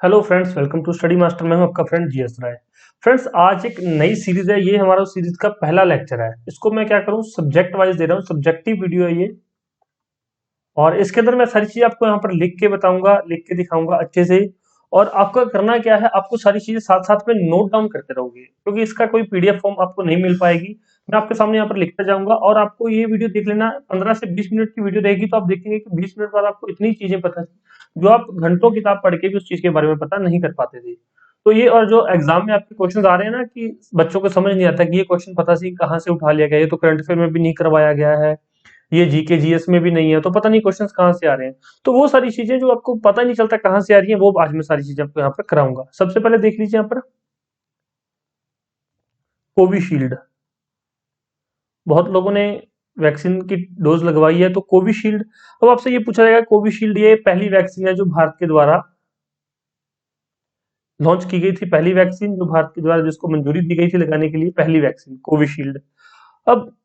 Hello friends, welcome to study master. मैं हूं आपका फ्रेंड जीएस राय। फ्रेंड्स, आज एक नई सीरीज है। ये हमारा सीरीज का पहला लेक्चर है। इसको मैं क्या करूं, सब्जेक्ट वाइज दे रहा हूं। सब्जेक्टिव वीडियो है ये। और इसके अंदर मैं सारी चीजें आपको यहाँ पर लिख के बताऊंगा, लिख के दिखाऊंगा अच्छे से। और आपका करना क्या है, आपको सारी चीजें साथ साथ में नोट डाउन करते रहोगे, क्योंकि इसका कोई पीडीएफ फॉर्म आपको नहीं मिल पाएगी। मैं आपके सामने यहाँ पर लिखता जाऊंगा और आपको ये वीडियो देख लेना। 15 से 20 मिनट की वीडियो रहेगी, तो आप देखेंगे कि 20 मिनट बाद आपको इतनी चीजें पता, जो आप घंटों किताब पढ़ के भी उस चीज के बारे में पता नहीं कर पाते थे। तो ये, और जो एग्जाम में आपके क्वेश्चन आ रहे हैं ना, कि बच्चों को समझ नहीं आता कि ये क्वेश्चन पता सी कहाँ से उठा लिया गया, ये तो करंट अफेयर में भी नहीं करवाया गया है, ये जीके जीएस में भी नहीं है, तो पता नहीं क्वेश्चंस कहाँ से आ रहे हैं। तो वो सारी चीजें जो आपको पता नहीं चलता कहाँ से आ रही है, वो आज मैं सारी चीजें आपको यहाँ पर कराऊंगा। सबसे पहले देख लीजिए यहाँ पर कोविशील्ड। बहुत लोगों ने वैक्सीन की डोज लगवाई है, तो कोविशील्ड। अब आपसे ये पूछा जाएगा, कोविशील्ड ये पहली वैक्सीन है जो भारत के द्वारा लॉन्च की गई थी। पहली वैक्सीन जो भारत के द्वारा, जिसको मंजूरी दी गई थी लगाने के लिए, पहली वैक्सीन कोविशील्ड। अब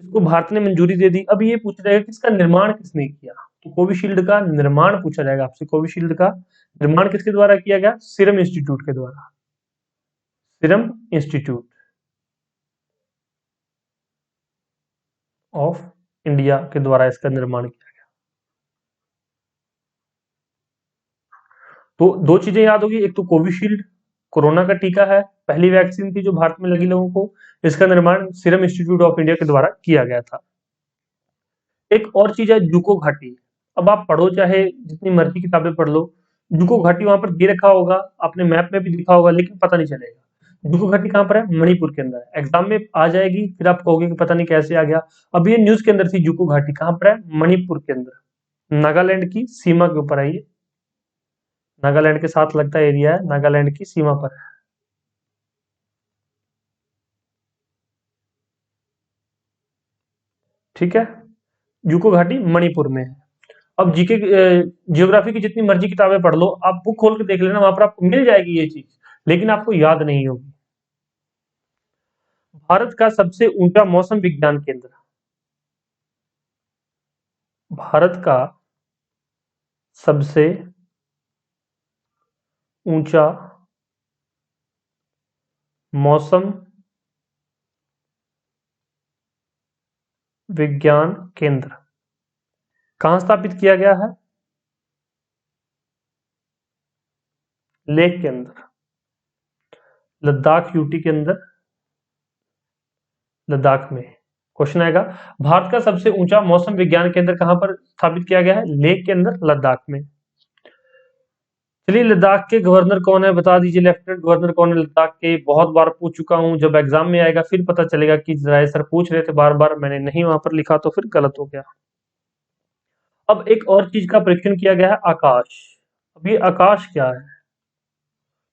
इसको भारत ने मंजूरी दे दी। अब ये पूछा जाएगा कि इसका निर्माण किसने किया। तो कोविशील्ड का निर्माण पूछा जाएगा आपसे। कोविशील्ड का निर्माण किसके द्वारा किया गया? सीरम इंस्टीट्यूट के द्वारा। सीरम इंस्टीट्यूट ऑफ इंडिया के द्वारा इसका निर्माण किया गया। तो दो चीजें याद होगी, एक तो कोविशील्ड कोरोना का टीका है, पहली वैक्सीन थी जो भारत में लगी लोगों को। इसका निर्माण सीरम इंस्टीट्यूट ऑफ इंडिया के द्वारा किया गया था। एक और चीज है जूको घाटी। अब आप पढ़ो, चाहे जितनी मर्जी किताबें पढ़ लो, जूको घाटी वहां पर दे रखा होगा, आपने मैप में भी दिखा होगा, लेकिन पता नहीं चलेगा जूको घाटी कहाँ पर है। मणिपुर के अंदर है। एग्जाम में आ जाएगी, फिर आप कहोगे कि पता नहीं कैसे आ गया। अब ये न्यूज के अंदर थी, जूको घाटी कहाँ पर है? मणिपुर के अंदर, नागालैंड की सीमा के ऊपर है ये। नागालैंड के साथ लगता एरिया है, नागालैंड की सीमा पर है। ठीक है, जूको घाटी मणिपुर में है। अब जीके जियोग्राफी की जितनी मर्जी किताबें पढ़ लो, आप बुक खोल के देख लेना, वहां पर आपको मिल जाएगी ये चीज, लेकिन आपको याद नहीं होगी। भारत का सबसे ऊंचा मौसम विज्ञान केंद्र। भारत का सबसे ऊंचा मौसम विज्ञान केंद्र कहाँ स्थापित किया गया है? लेह के अंदर, लद्दाख यूटी के अंदर, लद्दाख में। क्वेश्चन आएगा, भारत का सबसे ऊंचा मौसम विज्ञान केंद्र कहां पर स्थापित किया गया है? लेह के अंदर, लद्दाख में। चलिए, लद्दाख के गवर्नर कौन है बता दीजिए। लेफ्टिनेंट गवर्नर कौन है लद्दाख के? बहुत बार पूछ चुका हूं, जब एग्जाम में आएगा फिर पता चलेगा कि राय सर पूछ रहे थे बार बार, मैंने नहीं वहां पर लिखा तो फिर गलत हो गया। अब एक और चीज का परीक्षण किया गया है, आकाश। अब ये आकाश क्या है?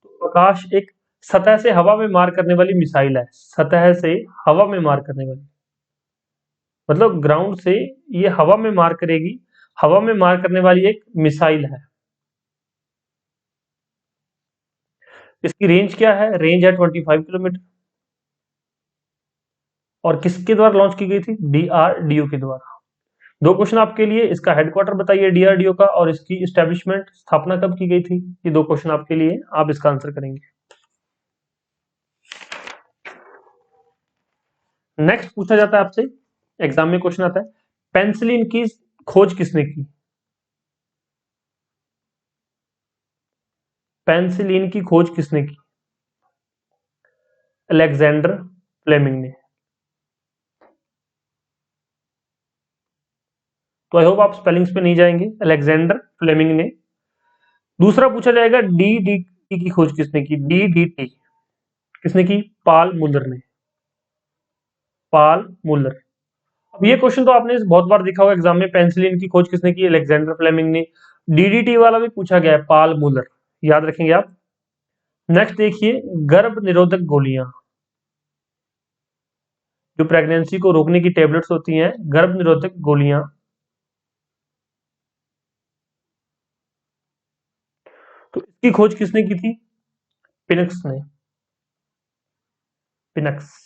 तो आकाश एक सतह से हवा में मार करने वाली मिसाइल है। सतह से हवा में मार करने वाली, मतलब ग्राउंड से ये हवा में मार करेगी, हवा में मार करने वाली एक मिसाइल है। इसकी रेंज क्या है? रेंज है 25 किलोमीटर। और किसके द्वारा लॉन्च की गई थी? डीआरडीओ के द्वारा। दो क्वेश्चन आपके लिए, इसका हेडक्वार्टर बताइए डीआरडीओ का, और इसकी स्टैब्लिशमेंट, स्थापना कब की गई थी। ये दो क्वेश्चन आपके लिए, आप इसका आंसर करेंगे। नेक्स्ट पूछा जाता है आपसे, एग्जाम में क्वेश्चन आता है, पेंसिलिन की खोज किसने की? पेंसिलिन की खोज किसने की? अलेक्जेंडर फ्लेमिंग ने। तो आई होप आप स्पेलिंग्स पे नहीं जाएंगे। अलेक्जेंडर फ्लेमिंग ने। दूसरा पूछा जाएगा, डीडीटी की खोज किसने की? डीडीटी किसने की? पाल मुलर ने। पाल मुलर। अब ये क्वेश्चन तो आपने बहुत बार देखा होगा एग्जाम में, पेंसिलिन की खोज किसने की? अलेक्जेंडर फ्लेमिंग ने। डीडीटी वाला भी पूछा गया है, पाल मुलर, याद रखेंगे आप। नेक्स्ट देखिए, गर्भ निरोधक गोलियां, जो प्रेगनेंसी को रोकने की टेबलेट्स होती हैं, गर्भ निरोधक गोलियां, तो इसकी खोज किसने की थी? पिनक्स ने। पिनक्स।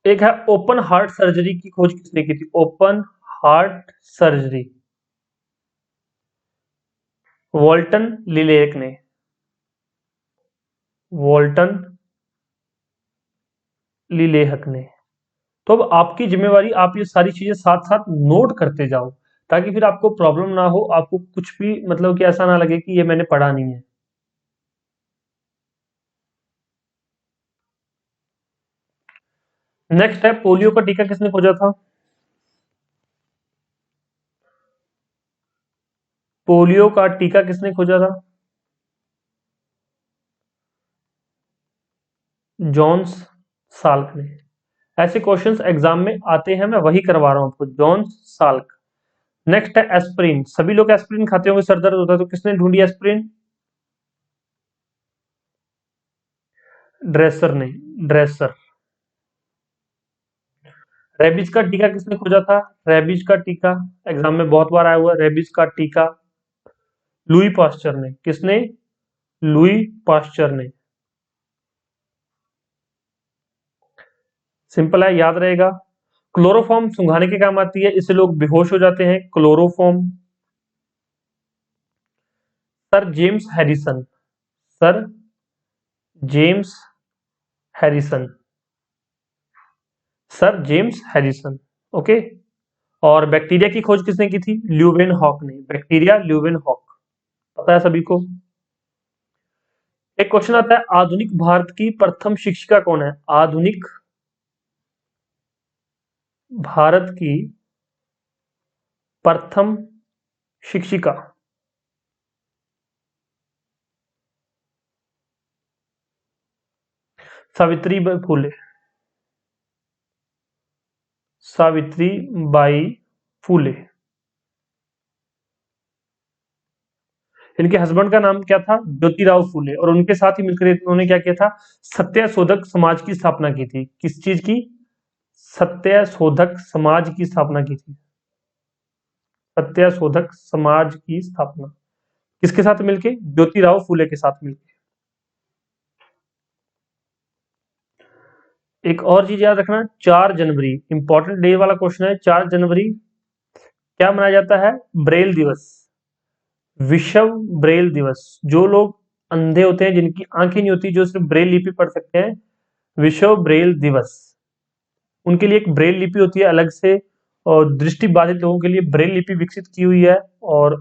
एक है ओपन हार्ट सर्जरी की खोज किसने की थी? ओपन हार्ट सर्जरी, वॉल्टन लिलेक ने, वॉल्टन लिलेहक ने। तो अब आपकी जिम्मेवारी, आप ये सारी चीजें साथ साथ नोट करते जाओ, ताकि फिर आपको प्रॉब्लम ना हो, आपको कुछ भी मतलब कि ऐसा ना लगे कि ये मैंने पढ़ा नहीं है। नेक्स्ट है, पोलियो का टीका किसने खोजा था? पोलियो का टीका किसने खोजा था? जॉन्स साल्क ने। ऐसे क्वेश्चंस एग्जाम में आते हैं, मैं वही करवा रहा हूं आपको, जॉन्स साल्क। नेक्स्ट है एस्प्रिन। सभी लोग एस्प्रिन खाते होंगे, सर दर्द होता है, तो किसने ढूंढी एस्प्रिन? ड्रेसर ने, ड्रेसर। रेबीज का टीका किसने खोजा था? रेबीज का टीका एग्जाम में बहुत बार आया हुआ है, रेबीज का टीका लुई पास्चर ने। किसने? लुई पास्चर ने। सिंपल है, याद रहेगा। क्लोरोफॉर्म सुंघाने के काम आती है, इससे लोग बेहोश हो जाते हैं, chloroform. Sir James Harrison, sir James Harrison, sir James Harrison. Okay. और बैक्टीरिया की खोज किसने की थी? ल्यूवेन हॉक ने, बैक्टीरिया ल्यूवेन हॉक। पता है सभी को। एक क्वेश्चन आता है, आधुनिक भारत की प्रथम शिक्षिका कौन है? आधुनिक भारत की प्रथम शिक्षिका। सावित्री बाई फुले, सावित्री बाई फुले। इनके हस्बैंड का नाम क्या था? ज्योतिराव फुले। और उनके साथ ही मिलकर इन्होंने क्या किया था? सत्यशोधक समाज की स्थापना की थी। किस चीज की? सत्यशोधक समाज की स्थापना की थी। सत्यशोधक समाज की स्थापना किसके साथ मिलके? ज्योतिराव फुले के साथ मिलके। एक और चीज याद रखना, 4 जनवरी इंपॉर्टेंट डे वाला क्वेश्चन है। 4 जनवरी क्या मनाया जाता है? ब्रेल दिवस, विश्व ब्रेल दिवस। जो लोग अंधे होते हैं, जिनकी आंखें नहीं होती, जो सिर्फ ब्रेल लिपि पढ़ सकते हैं, विश्व ब्रेल दिवस। उनके लिए एक ब्रेल लिपि होती है अलग से, और दृष्टि बाधित लोगों के लिए ब्रेल लिपि विकसित की हुई है। और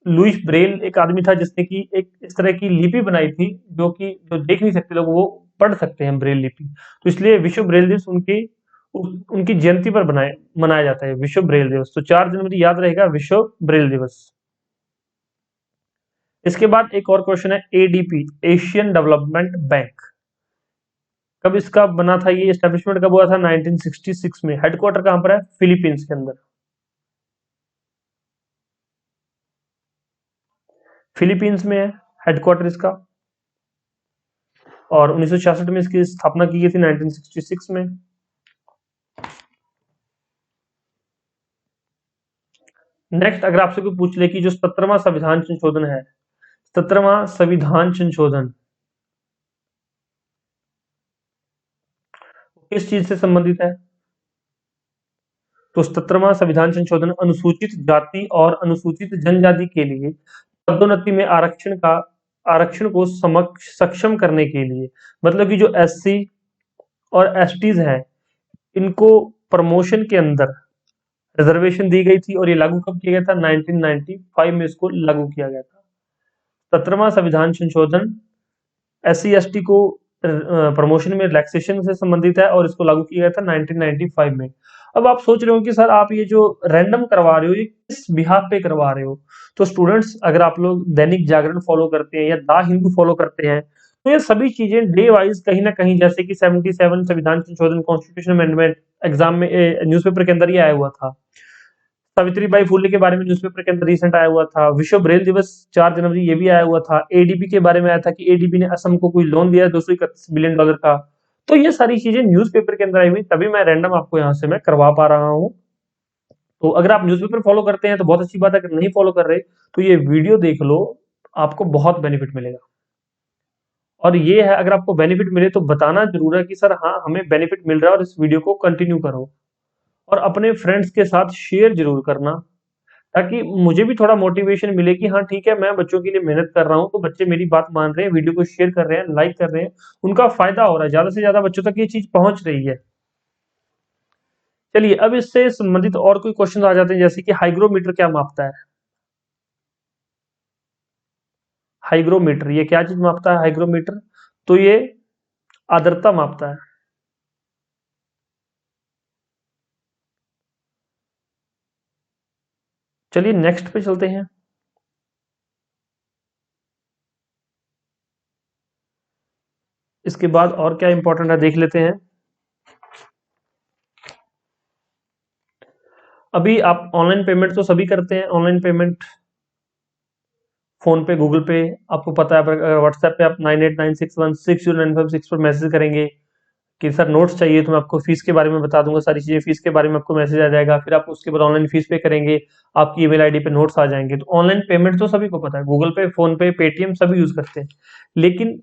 लुइस ब्रेल एक आदमी था जिसने की एक इस तरह की लिपि बनाई थी, जो कि जो देख नहीं सकते लोग वो पढ़ सकते हैं ब्रेल लिपि। तो इसलिए विश्व ब्रेल दिवस उनकी जयंती पर मनाया जाता है, विश्व ब्रेल दिवस। तो 4 जनवरी याद रहेगा, विश्व ब्रेल दिवस। इसके बाद एक और क्वेश्चन है, एडीपी, एशियन डेवलपमेंट बैंक, कब इसका बना था? ये एस्टेब्लिशमेंट कब हुआ था? 1966 में। हेडक्वार्टर कहां पर है? फिलीपींस के अंदर, फिलीपींस में है हेडक्वार्टर इसका। और 1966 में इसकी स्थापना की गई थी, 1966 में। नेक्स्ट, अगर आपसे कोई पूछ ले कि जो 17वां संविधान संशोधन है, 17वां संविधान संशोधन किस चीज से संबंधित है? तो 17वां संविधान संशोधन अनुसूचित जाति और अनुसूचित जनजाति के लिए पदोन्नति में आरक्षण को सक्षम करने के लिए, मतलब कि जो एससी और एसटीज हैं, इनको प्रमोशन के अंदर रिजर्वेशन दी गई थी। और ये लागू कब किया गया था? 1995 में इसको लागू किया गया था। 17वां संविधान संशोधन एससी एसटी को प्रमोशन में रिलैक्सेशन से संबंधित है, और इसको लागू किया गया था 1995 में। अब आप सोच रहे हो कि सर आप ये जो रैंडम करवा रहे हो, ये किस बिहाफ पे करवा रहे हो? तो स्टूडेंट्स, अगर आप लोग दैनिक जागरण फॉलो करते हैं या द हिंदू फॉलो करते हैं, तो ये सभी चीजें डे वाइज कहीं ना कहीं, जैसे कि 77 संविधान संशोधन कॉन्स्टिट्यूशन अमेंडमेंट एग्जाम में न्यूज़पेपर के अंदर ही आया हुआ था। सावित्रीबाई फुले के बारे में न्यूज़पेपर के अंदर रिसेंट आया हुआ था। विश्व ब्रेल दिवस 4 जनवरी ये भी आया हुआ था। एडीबी के बारे में आया था कि एडीबी ने असम को कोई लोन दिया है $231 बिलियन का। तो ये सारी चीजें न्यूज़पेपर के अंदर आई हुई, तभी मैं रैंडम आपको यहाँ से मैं करवा पा रहा हूँ। तो अगर आप न्यूज़पेपर फॉलो करते हैं तो बहुत अच्छी बात है, अगर नहीं फॉलो कर रहे तो ये वीडियो देख लो, आपको बहुत बेनिफिट मिलेगा। और ये है, अगर आपको बेनिफिट मिले तो बताना जरूर है कि सर हाँ हमें बेनिफिट मिल रहा है, और इस वीडियो को कंटिन्यू करो। और अपने फ्रेंड्स के साथ शेयर जरूर करना, ताकि मुझे भी थोड़ा मोटिवेशन मिले कि हाँ ठीक है, मैं बच्चों के लिए मेहनत कर रहा हूँ, तो बच्चे मेरी बात मान रहे हैं, वीडियो को शेयर कर रहे हैं, लाइक कर रहे हैं, उनका फायदा हो रहा है, ज्यादा से ज्यादा बच्चों तक ये चीज पहुंच रही है। चलिए अब इससे संबंधित और कोई क्वेश्चन आ जाते हैं, जैसे कि हाइग्रोमीटर क्या मापता है। हाइग्रोमीटर ये क्या चीज मापता है हाइग्रोमीटर? तो ये आर्द्रता मापता है। चलिए नेक्स्ट पे चलते हैं। इसके बाद और क्या इंपॉर्टेंट है देख लेते हैं। अभी आप ऑनलाइन पेमेंट तो सभी करते हैं, ऑनलाइन पेमेंट फोन पे, गूगल पे, आपको पता है। व्हाट्सएप पे आप 9896160956 पर मैसेज करेंगे कि सर नोट्स चाहिए, तो मैं आपको फीस के बारे में बता दूंगा, सारी चीजें फीस के बारे में आपको मैसेज आ जाएगा। फिर आप उसके बाद ऑनलाइन फीस पे करेंगे, आपकी ईमेल आईडी पे नोट्स आ जाएंगे। तो ऑनलाइन पेमेंट तो सभी को पता है, गूगल पे, फोन पे, पेटीएम सभी यूज करते हैं। लेकिन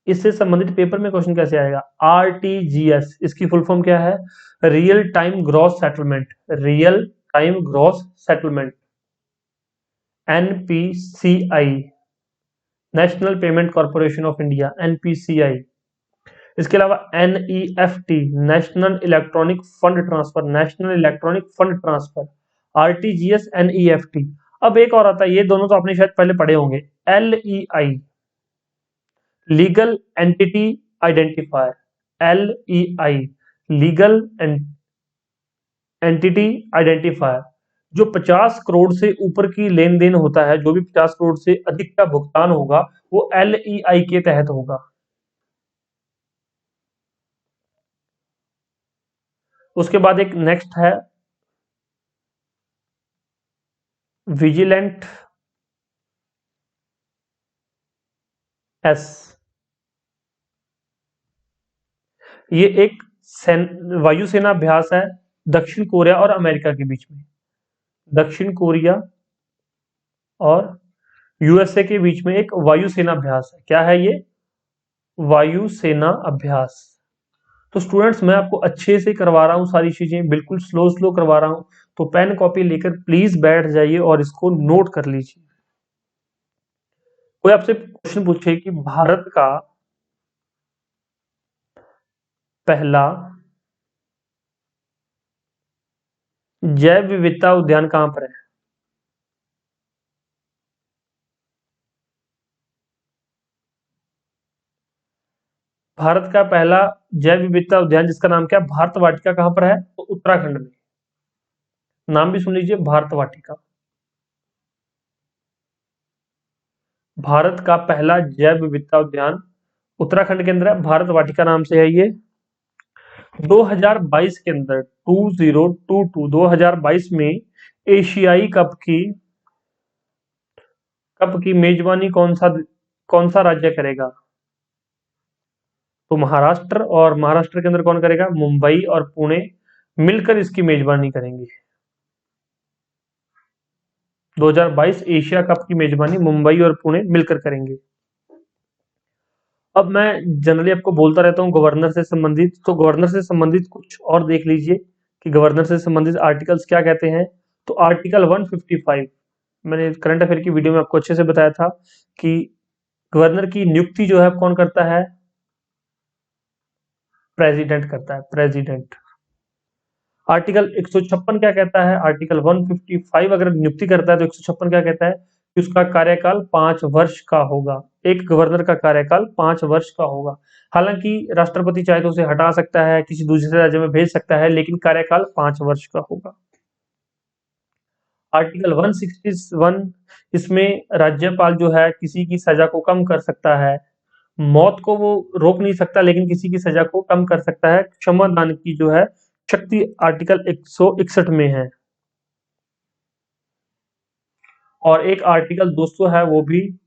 इससे संबंधित पेपर में क्वेश्चन कैसे आएगा? आरटीजीएस, इसकी फुल फॉर्म क्या है? Real time gross settlement. Real time gross settlement, NPCI, national payment corporation of India, NPCI. इसके अलावा NEFT, national electronic fund transfer, national electronic fund transfer, RTGS, NEFT. अब एक और आता है, ये दोनों तो आपने शायद पहले पढ़े होंगे, LEI, legal entity identifier. LEI, legal entity identifier. जो 50 करोड़ से ऊपर की लेन देन होता है, जो भी 50 करोड़ से अधिक का भुगतान होगा, वो एलईआई के तहत होगा। उसके बाद एक नेक्स्ट है विजिलेंट एस। ये एक वायुसेना अभ्यास है दक्षिण कोरिया और अमेरिका के बीच में। दक्षिण कोरिया और यूएसए के बीच में एक वायुसेना अभ्यास है। क्या है ये? वायुसेना अभ्यास। तो स्टूडेंट्स मैं आपको अच्छे से करवा रहा हूं, सारी चीजें बिल्कुल स्लो स्लो करवा रहा हूं, तो पेन कॉपी लेकर प्लीज बैठ जाइए और इसको नोट कर लीजिए। कोई आपसे क्वेश्चन पूछे कि भारत का पहला जैव विविधता उद्यान कहां पर है? भारत का पहला जैव विविधता उद्यान जिसका नाम क्या है, भारत वाटिका, कहां पर है? तो उत्तराखंड में। नाम भी सुन लीजिए, भारत वाटिका। भारत का पहला जैव विविधता उद्यान उत्तराखंड के अंदर है, भारत वाटिका नाम से है ये। 2022 के अंदर 2022 में एशियाई कप की मेजबानी कौन सा राज्य करेगा? तो महाराष्ट्र, और महाराष्ट्र के अंदर कौन करेगा? मुंबई और पुणे मिलकर इसकी मेजबानी करेंगे। 2022 एशिया कप की मेजबानी मुंबई और पुणे मिलकर करेंगे। अब मैं जनरली आपको बोलता रहता हूँ गवर्नर से संबंधित, तो गवर्नर से संबंधित कुछ और देख लीजिए कि गवर्नर से संबंधित आर्टिकल्स क्या कहते हैं। तो आर्टिकल 155, मैंने करंट अफेयर की वीडियो में आपको अच्छे से बताया था कि गवर्नर की नियुक्ति जो है कौन करता है? प्रेसिडेंट करता है, प्रेसिडेंट। आर्टिकल 156 क्या कहता है? आर्टिकल 155 अगर नियुक्ति करता है तो 156 क्या कहता है कि उसका कार्यकाल 5 वर्ष का होगा। एक गवर्नर का कार्यकाल 5 वर्ष का होगा। हालांकि राष्ट्रपति चाहे तो उसे हटा सकता है, किसी दूसरे राज्य में भेज सकता है, लेकिन कार्यकाल 5 वर्ष का होगा। आर्टिकल 161, इसमें राज्यपाल जो है किसी की सजा को कम कर सकता है। मौत को वो रोक नहीं सकता, लेकिन किसी की सजा को कम कर सकता है। क्षमा दान की जो है शक्ति आर्टिकल 161 में है। और एक आर्टिकल 200 है, वो भी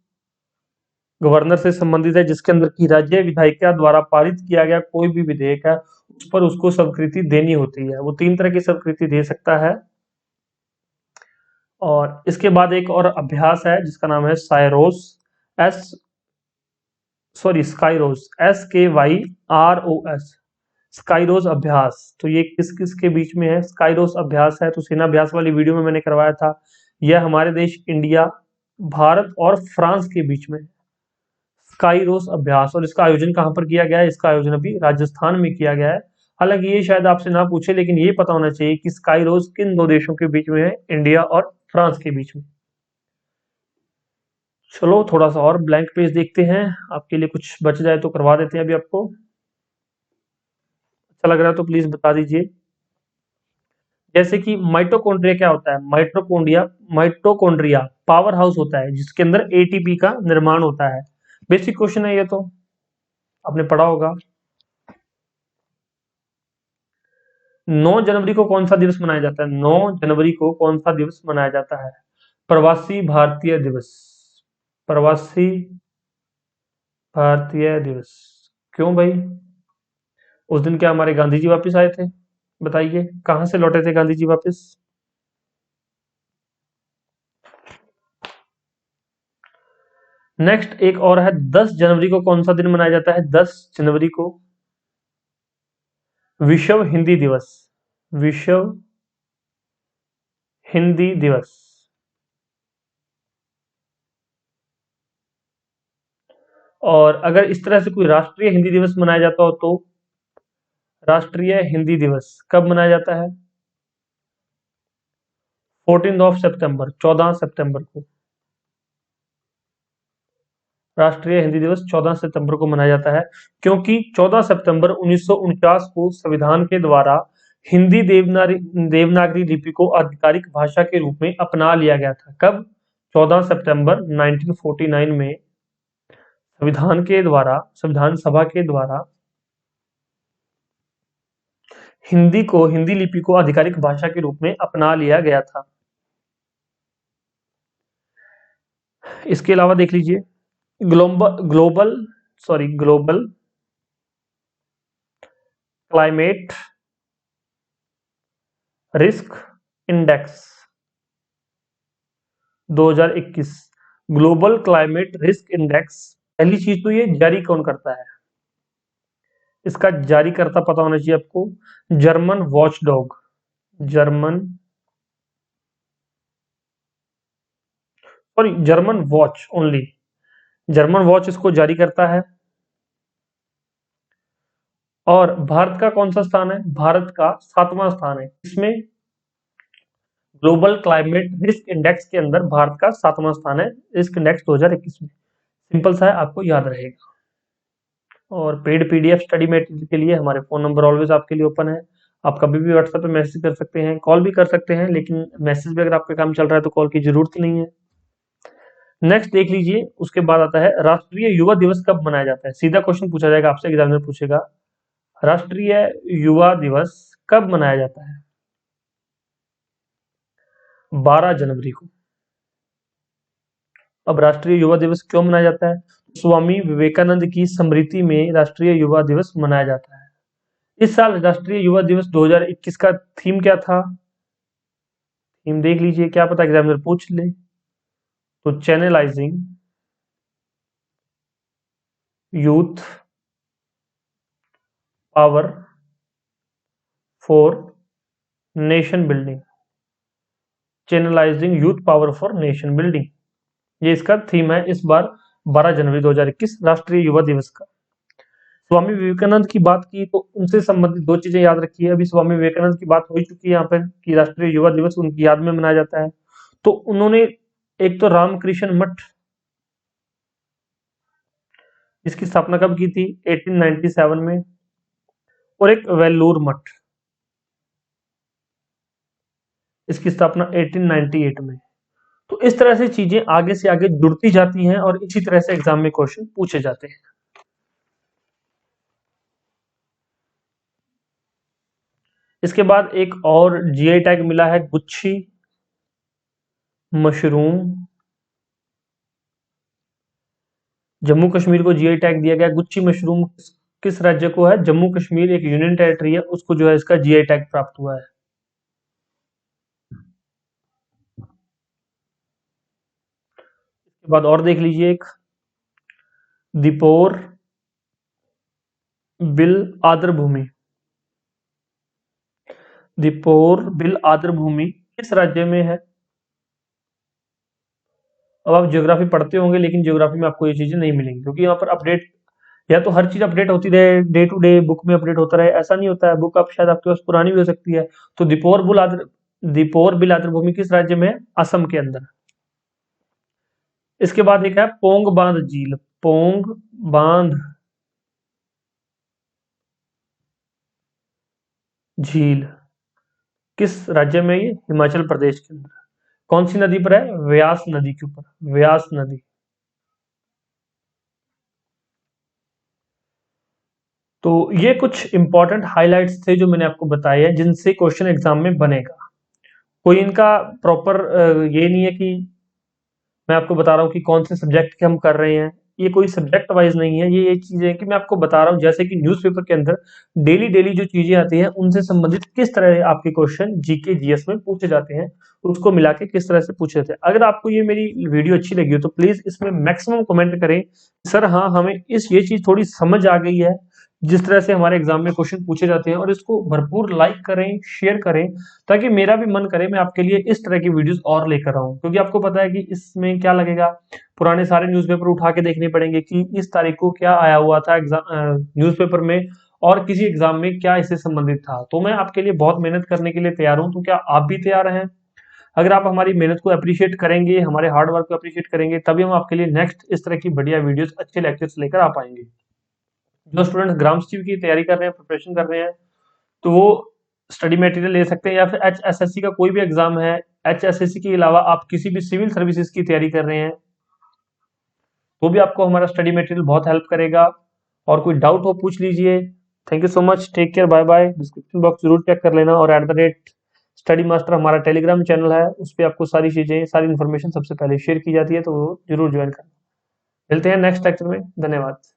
गवर्नर से संबंधित है, जिसके अंदर की राज्य विधायिका द्वारा पारित किया गया कोई भी विधेयक है उस पर उसको स्वीकृति देनी होती है। वो 3 तरह की स्वीकृति दे सकता है। और इसके बाद एक और अभ्यास है जिसका नाम है Syros, S sorry Skyros, SKYROS, Skyros अभ्यास। तो ये किस किस के बीच में है? स्काईरोस अभ्यास है तो सेना अभ्यास वाली वीडियो में मैंने करवाया था यह हमारे देश इंडिया, भारत और फ्रांस के बीच में स्काईरोस अभ्यास, और इसका आयोजन कहाँ पर किया गया है? इसका आयोजन अभी राजस्थान में किया गया है। हालांकि ये शायद आपसे ना पूछे, लेकिन ये पता होना चाहिए कि स्काईरोस किन दो देशों के बीच में है, इंडिया और फ्रांस के बीच में। चलो थोड़ा सा और ब्लैंक पेज देखते हैं, आपके लिए कुछ बच जाए तो करवा देते हैं अभी आपको। अच्छा लग रहा है तो प्लीज बता दीजिए। जैसे कि माइटोकॉन्ड्रिया क्या होता है? माइटोकॉन्ड्रिया पावर हाउस होता है जिसके अंदर एटीपी का निर्माण होता है। बेसिक क्वेश्चन है ये, तो आपने पढ़ा होगा। 9 जनवरी को कौन सा दिवस मनाया जाता है? 9 जनवरी को कौन सा दिवस मनाया जाता है? प्रवासी भारतीय दिवस। प्रवासी भारतीय दिवस। क्यों भाई? उस दिन क्या हमारे गांधी जी वापस आए थे? बताइए कहां से लौटे थे गांधी जी वापस? नेक्स्ट एक और है, 10 जनवरी को कौन सा दिन मनाया जाता है? 10 जनवरी को विश्व हिंदी दिवस। विश्व हिंदी दिवस। और अगर इस तरह से कोई राष्ट्रीय हिंदी दिवस मनाया जाता हो तो राष्ट्रीय हिंदी दिवस कब मनाया जाता है? 14 14 सितंबर को राष्ट्रीय हिंदी दिवस 14 सितंबर को मनाया जाता है, क्योंकि 14 सितंबर 1949 को संविधान के द्वारा हिंदी देवनागरी लिपि को आधिकारिक भाषा के रूप में अपना लिया गया था। कब? 14 सितंबर 1949 में संविधान सभा के द्वारा हिंदी लिपि को आधिकारिक भाषा के रूप में अपना लिया गया था। इसके अलावा देख लीजिए, global climate risk index 2021। Global climate risk index, पहली चीज तो ये जारी कौन करता है? इसका जारीकर्ता पता होना चाहिए आपको। German watchdog. German sorry German watch only. German watch इसको जारी करता है। और भारत का कौन सा स्थान है? भारत का 7वां स्थान है। इसमें ग्लोबल क्लाइमेट रिस्क इंडेक्स के अंदर भारत का 7वां स्थान है, रिस्क इंडेक्स 2021 में। सिंपल सा है, आपको याद रहेगा। और पेड पीडीएफ स्टडी मटेरियल के लिए हमारे फोन नंबर ऑलवेज आपके लिए ओपन है। आप कभी भी व्हाट्सएप पे मैसेज कर सकते हैं, कॉल भी कर सकते हैं, लेकिन मैसेज भी अगर आपका काम चल रहा है तो कॉल की जरूरत नहीं है। नेक्स्ट देख लीजिए, उसके बाद आता है राष्ट्रीय युवा दिवस कब मनाया जाता है? सीधा क्वेश्चन पूछा जाएगा आपसे, एग्जामिनर पूछेगा राष्ट्रीय युवा दिवस कब मनाया जाता है? 12 जनवरी को। अब राष्ट्रीय युवा दिवस क्यों मनाया जाता है? स्वामी विवेकानंद की स्मृति में राष्ट्रीय युवा दिवस मनाया जाता है। इस साल राष्ट्रीय युवा दिवस 2021 का थीम क्या था? थीम देख लीजिए, क्या पता एग्जामिनर पूछ ले। तो channelising youth power for nation building. Channelising youth power for nation building, ये इसका थीम है इस बार 12 जनवरी 2021 राष्ट्रीय युवा दिवस का। स्वामी विवेकानंद की बात की तो उनसे संबंधित दो चीजें याद रखिए। अभी स्वामी विवेकानंद की बात हो चुकी है यहाँ पर कि राष्ट्रीय युवा दिवस उनकी याद में मनाया जाता है। तो उन्होंने एक तो रामकृष्ण मठ, इसकी स्थापना कब की थी? 1897 में। और एक वेल्लूर मठ, इसकी स्थापना 1898 में। तो इस तरह से चीजें आगे से आगे जुड़ती जाती हैं और इसी तरह से एग्जाम में क्वेश्चन पूछे जाते हैं। इसके बाद एक और जीआई टैग मिला है, गुच्छी मशरूम। जम्मू कश्मीर को जीआई टैग दिया गया। गुच्छी मशरूम किस राज्य को है? जम्मू कश्मीर एक यूनियन टेरिटरी है, उसको जो है इसका जीआई टैग प्राप्त हुआ है। इसके बाद और देख लीजिए, एक दीपोर बिल आर्द्र भूमि। दीपोर बिल आर्द्र भूमि किस राज्य में है? अब आप ज्योग्राफी पढ़ते होंगे, लेकिन ज्योग्राफी में आपको ये चीजें नहीं मिलेंगी, क्योंकि यहाँ पर अपडेट, या तो हर चीज अपडेट होती रहे, डे टू डे बुक में अपडेट होता रहे, ऐसा नहीं होता है। बुक आप शायद आपके पास पुरानी भी हो सकती है। तो दीपोर बिल आर्द्र भूमि किस राज्य में है? असम के अंदर। इसके बाद एक है पोंग बांध झील। पोंग बांध झील किस राज्य में है? ये हिमाचल प्रदेश के अंदर। कौन सी नदी पर है? व्यास नदी के ऊपर, व्यास नदी। तो ये कुछ इंपॉर्टेंट हाइलाइट्स थे जो मैंने आपको बताए हैं, जिनसे क्वेश्चन एग्जाम में बनेगा। कोई इनका प्रॉपर ये नहीं है कि मैं आपको बता रहा हूँ कि कौन से सब्जेक्ट के हम कर रहे हैं। ये कोई सब्जेक्ट वाइज नहीं है, ये चीजें हैं कि मैं आपको बता रहा हूँ, जैसे कि न्यूज़पेपर के अंदर डेली डेली जो चीजें आती हैं, उनसे संबंधित किस तरह आपके क्वेश्चन जीके जीएस में पूछे जाते हैं, उसको मिला के किस तरह से पूछे जाते हैं। अगर आपको ये मेरी वीडियो अच्छी लगी हो तो प्लीज इसमें मैक्सिमम कमेंट करें, सर हाँ हमें ये चीज थोड़ी समझ आ गई है, जिस तरह से हमारे एग्जाम में क्वेश्चन पूछे जाते हैं, और इसको भरपूर लाइक करें, शेयर करें, ताकि मेरा भी मन करे मैं आपके लिए इस तरह की वीडियोस और लेकर आऊं। क्योंकि आपको पता है कि इसमें क्या लगेगा, पुराने सारे न्यूज़पेपर उठा के देखने पड़ेंगे कि इस तारीख को क्या आया हुआ था एग्जाम न्यूज़पेपर में, और किसी एग्जाम में क्या इससे संबंधित था। तो मैं आपके लिए बहुत मेहनत करने के लिए तैयार हूं। तो क्या आप भी तैयार हैं? अगर आप हमारी मेहनत को अप्रिशिएट करेंगे, हमारे हार्ड वर्क को अप्रिशिएट करेंगे, तभी हम आपके लिए नेक्स्ट इस तरह की बढ़िया वीडियोस, अच्छे लेक्चर्स लेकर आ पाएंगे। जो स्टूडेंट ग्राम्स की तैयारी कर रहे हैं, प्रिपरेशन कर रहे हैं, तो वो स्टडी मटेरियल ले सकते हैं, या फिर एचएसएससी का कोई भी एग्जाम है, एचएसएससी के अलावा आप किसी भी सिविल सर्विसेज की तैयारी कर रहे हैं, तो भी आपको हमारा स्टडी मटेरियल बहुत हेल्प करेगा। और कोई डाउट हो पूछ लीजिए। Thank you so much, take care, bye bye. Description box जरूर चेक कर लेना, और @स्टडी मास्टर हमारा टेलीग्राम चैनल है, उस पर आपको सारी चीजें, सारी इन्फॉर्मेशन सबसे पहले शेयर की जाती है, तो जरूर ज्वाइन करना। मिलते हैं नेक्स्ट लेक्चर में। धन्यवाद।